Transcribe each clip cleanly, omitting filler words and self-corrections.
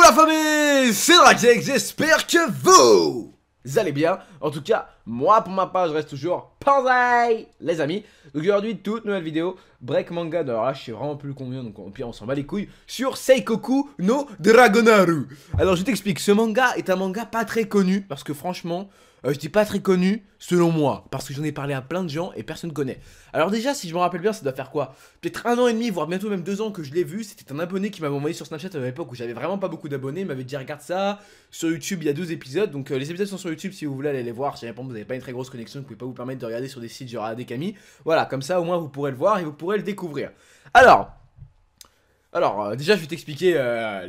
la famille, c'est Dragek, j'espère que vous allez bien. En tout cas, moi pour ma part, je reste toujours pareil, les amis. Donc aujourd'hui, toute nouvelle vidéo, break manga. Alors là, je sais vraiment plus combien, donc au pire, on s'en bat les couilles. Sur Seikoku no Dragonaru. Alors je t'explique, ce manga est un manga pas très connu, parce que franchement, je dis pas très connu, selon moi, parce que j'en ai parlé à plein de gens et personne connaît. Alors déjà, si je me rappelle bien, ça doit faire quoi? Peut-être 1 an et demi, voire bientôt même 2 ans que je l'ai vu. C'était un abonné qui m'avait envoyé sur Snapchat à l'époque où j'avais vraiment pas beaucoup d'abonnés. Il m'avait dit regarde ça, sur YouTube il y a 12 épisodes. Donc les épisodes sont sur YouTube si vous voulez aller les voir. Si vous n'avez pas une très grosse connexion, vous pouvez pas vous permettre de regarder sur des sites genre Adekami. Voilà, comme ça au moins vous pourrez le voir et vous pourrez le découvrir. Alors, déjà je vais t'expliquer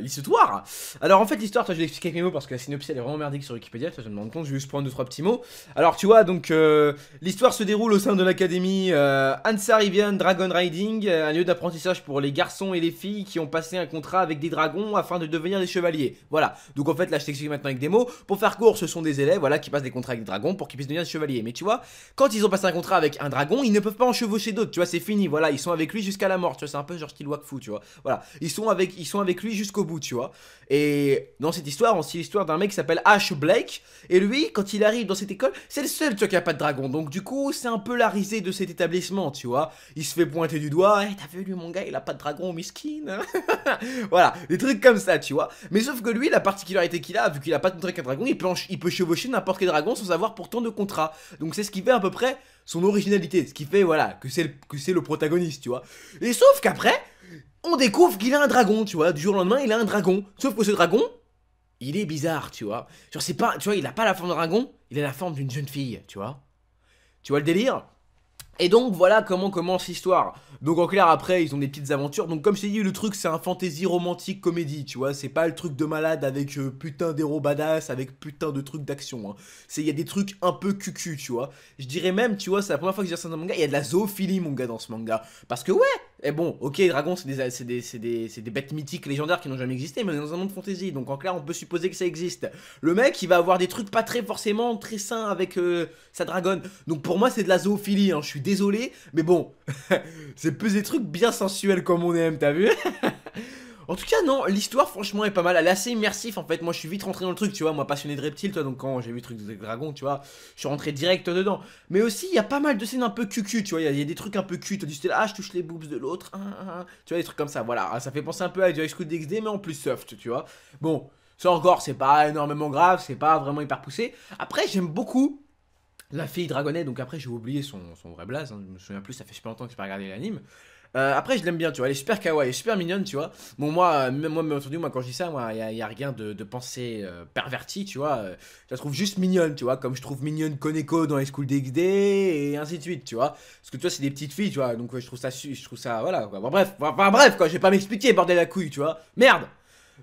l'histoire. Alors en fait l'histoire, toi je vais l'expliquer avec mes mots parce que la synopsis elle est vraiment merdique sur Wikipédia, ça je me rends compte, je vais juste prendre 2-3 petits mots. Alors tu vois donc l'histoire se déroule au sein de l'académie Ansarivian Dragon Riding, un lieu d'apprentissage pour les garçons et les filles qui ont passé un contrat avec des dragons afin de devenir des chevaliers. Voilà, donc en fait là je t'explique maintenant avec des mots. Pour faire court, ce sont des élèves voilà, qui passent des contrats avec des dragons pour qu'ils puissent devenir des chevaliers. Mais tu vois, quand ils ont passé un contrat avec un dragon, ils ne peuvent pas en chevaucher d'autres, tu vois, c'est fini, voilà, ils sont avec lui jusqu'à la mort, tu vois, c'est un peu genre style Wakfu, tu vois. Voilà. Ils sont avec lui jusqu'au bout, tu vois. Et dans cette histoire, on suit l'histoire d'un mec qui s'appelle Ash Blake. Et lui, quand il arrive dans cette école, c'est le seul, tu vois, qui a pas de dragon. Donc du coup, c'est un peu la risée de cet établissement, tu vois. Il se fait pointer du doigt. Hey, t'as vu, lui, mon gars, il a pas de dragon, miskin. Voilà, des trucs comme ça, tu vois. Mais sauf que lui, la particularité qu'il a, vu qu'il a pas de contrat avec un dragon, il peut chevaucher n'importe quel dragon sans avoir pourtant de contrat. Donc c'est ce qui fait à peu près son originalité. Ce qui fait, voilà, que c'est le protagoniste, tu vois. Et sauf qu'après, on découvre qu'il a un dragon, tu vois. Du jour au lendemain, il a un dragon. Sauf que ce dragon, il est bizarre, tu vois. Genre, c'est pas, tu vois, il a pas la forme d'un dragon, il a la forme d'une jeune fille, tu vois. Tu vois le délire? Et donc voilà comment commence l'histoire. Donc en clair après ils ont des petites aventures. Donc comme je t'ai dit le truc c'est un fantasy romantique comédie, tu vois. C'est pas le truc de malade avec putain d'héros badass, avec putain de trucs d'action hein. Il y a des trucs un peu cucu, tu vois. Je dirais même, tu vois, c'est la première fois que je dis ça dans un manga, il y a de la zoophilie mon gars dans ce manga. Parce que ouais, et bon, ok, les dragons c'est des bêtes mythiques légendaires qui n'ont jamais existé, mais on est dans un monde fantasy. Donc en clair on peut supposer que ça existe. Le mec il va avoir des trucs pas très forcément très sains avec sa dragonne. Donc pour moi c'est de la zoophilie, hein. Je suis désolé, mais bon, c'est plus des trucs bien sensuels comme on aime, t'as vu? En tout cas, non, l'histoire, franchement, est pas mal. Elle est assez immersif, en fait. Moi, je suis vite rentré dans le truc, tu vois. Moi, passionné de reptiles, toi, donc quand j'ai vu le truc des dragons, tu vois, je suis rentré direct dedans. Mais aussi, il y a pas mal de scènes un peu cucu, tu vois. Il y a des trucs un peu cul. Tu dis, ah, je touche les boobs de l'autre. Tu vois, des trucs comme ça, voilà. Ça fait penser un peu à du High School DxD, mais en plus soft, tu vois. Bon, ça encore, c'est pas énormément grave, c'est pas vraiment hyper poussé. Après, j'aime beaucoup la fille dragonnet, donc après j'ai oublié son vrai blaze, hein, je me souviens plus, ça fait super longtemps que j'ai pas regardé l'anime. Après je l'aime bien, tu vois, elle est super kawaii, elle est super mignonne, tu vois. Bon moi, bien entendu, moi quand je dis ça, moi y a rien de pensée pervertie, tu vois. Je la trouve juste mignonne, tu vois, comme je trouve mignonne Koneko dans High School DxD et ainsi de suite, tu vois. Parce que tu vois c'est des petites filles, tu vois, donc je trouve ça, voilà, quoi. Bon, bref, quoi, je vais pas m'expliquer, bordel la couille, tu vois. Merde.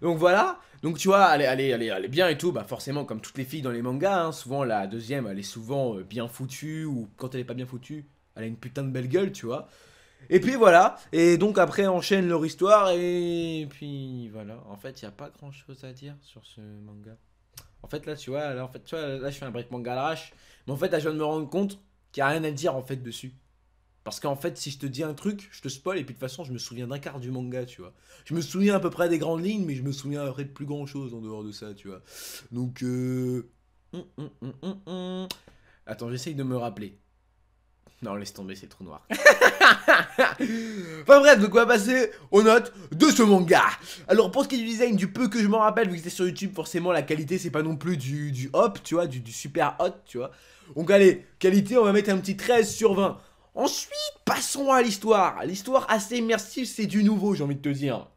Donc voilà, donc tu vois, elle est bien et tout, bah forcément comme toutes les filles dans les mangas, hein, souvent la deuxième elle est souvent bien foutue, ou quand elle est pas bien foutue, elle a une putain de belle gueule, tu vois. Et puis voilà, et donc après enchaîne leur histoire, et puis voilà, en fait il y a pas grand chose à dire sur ce manga. En fait là tu vois, là, en fait, tu vois, là je fais un break manga à l'arrache, mais en fait là je viens de me rendre compte qu'il y a rien à dire en fait dessus. Parce qu'en fait, si je te dis un truc, je te spoil, et puis de toute façon, je me souviens d'un quart du manga, tu vois. Je me souviens à peu près des grandes lignes, mais je me souviens après de plus grand chose en dehors de ça, tu vois. Donc, Attends, j'essaye de me rappeler. Non, laisse tomber, c'est trop noir. Enfin bref, donc on va passer aux notes de ce manga. Alors pour ce qui est du design, du peu que je m'en rappelle, vu que c'était sur YouTube, forcément la qualité c'est pas non plus du hop, tu vois, du super hot, tu vois. Donc allez, qualité, on va mettre un petit 13 sur 20. Ensuite, passons à l'histoire. L'histoire assez immersive, c'est du nouveau, j'ai envie de te dire.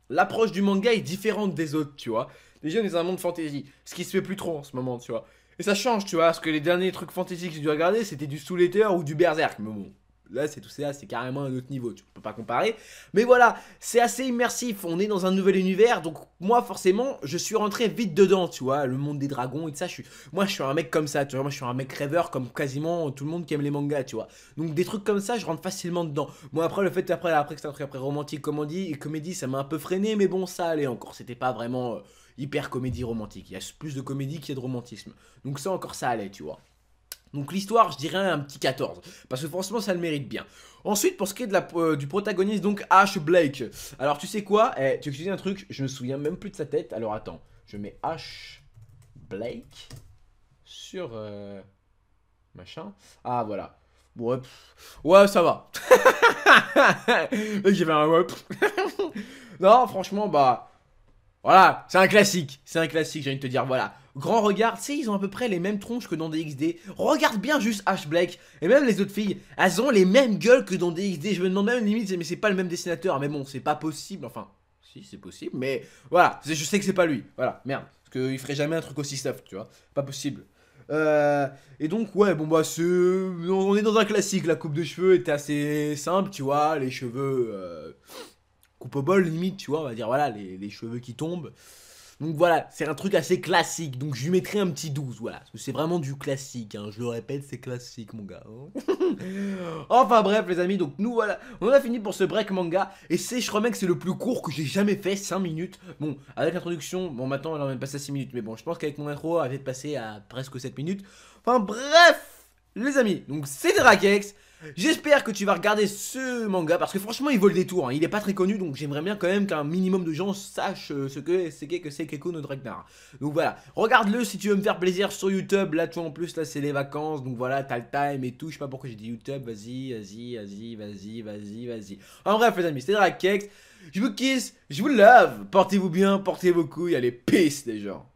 L'approche du manga est différente des autres, tu vois. Déjà, on est dans un monde fantasy, ce qui se fait plus trop en ce moment, tu vois. Et ça change, tu vois, parce que les derniers trucs fantasy que j'ai dû regarder, c'était du Soul Eater ou du Berserk. Mais bon, là, c'est tout ça, c'est carrément un autre niveau, tu peux pas comparer. Mais voilà, c'est assez immersif, on est dans un nouvel univers, donc moi, forcément, je suis rentré vite dedans, tu vois, le monde des dragons et tout ça, moi, je suis un mec comme ça, tu vois, moi, je suis un mec rêveur comme quasiment tout le monde qui aime les mangas, tu vois. Donc, des trucs comme ça, je rentre facilement dedans. Bon, après, le fait, après que c'est un truc après romantique, comédie, ça m'a un peu freiné, mais bon, ça allait encore, c'était pas vraiment hyper comédie romantique, il y a plus de comédie qu'il y a de romantisme. Donc ça, encore, ça allait, tu vois. Donc l'histoire, je dirais un petit 14, parce que franchement ça le mérite bien. Ensuite, pour ce qui est de du protagoniste, donc Ash Blake. Alors tu sais quoi, tu veux que je te dise un truc, je me souviens même plus de sa tête. Alors attends, je mets Ash Blake sur machin. Ah voilà. Ouais, ouais ça va. J'ai fait un ouais. Non, franchement, bah... Voilà, c'est un classique, j'ai envie de te dire, voilà. Grand regard, tu sais, ils ont à peu près les mêmes tronches que dans DXD. Regarde bien juste Ash Blake, et même les autres filles, elles ont les mêmes gueules que dans DXD. Je me demande même limite, mais c'est pas le même dessinateur, mais bon, c'est pas possible, enfin, si, c'est possible, mais voilà, je sais que c'est pas lui, voilà, merde. Parce qu'il ferait jamais un truc aussi soft, tu vois, pas possible. Et donc, ouais, bon, bah, on est dans un classique, la coupe de cheveux était assez simple, tu vois, les cheveux... coupe au bol limite, tu vois, on va dire voilà, les cheveux qui tombent. Donc voilà, c'est un truc assez classique, donc je lui mettrai un petit 12, voilà, parce que c'est vraiment du classique, hein, je le répète, c'est classique mon gars. Hein. Enfin bref les amis, donc nous voilà, on a fini pour ce break manga, et je crois même que c'est le plus court que j'ai jamais fait, 5 minutes. Bon, avec l'introduction, bon maintenant elle en même passé à 6 minutes, mais bon, je pense qu'avec mon intro, elle avait passé à presque 7 minutes. Enfin bref, les amis, donc c'était Drakex. J'espère que tu vas regarder ce manga parce que franchement il vaut le détour, hein. Il est pas très connu donc j'aimerais bien quand même qu'un minimum de gens sachent ce que c'est Keiko no Dragnar. Donc voilà, regarde-le si tu veux me faire plaisir sur YouTube, là tu vois en plus là c'est les vacances donc voilà t'as le time et tout, je sais pas pourquoi j'ai dit YouTube, vas-y. En bref les amis, c'était Drakex, je vous kiss, je vous love, portez-vous bien, portez vos couilles, allez peace les gens.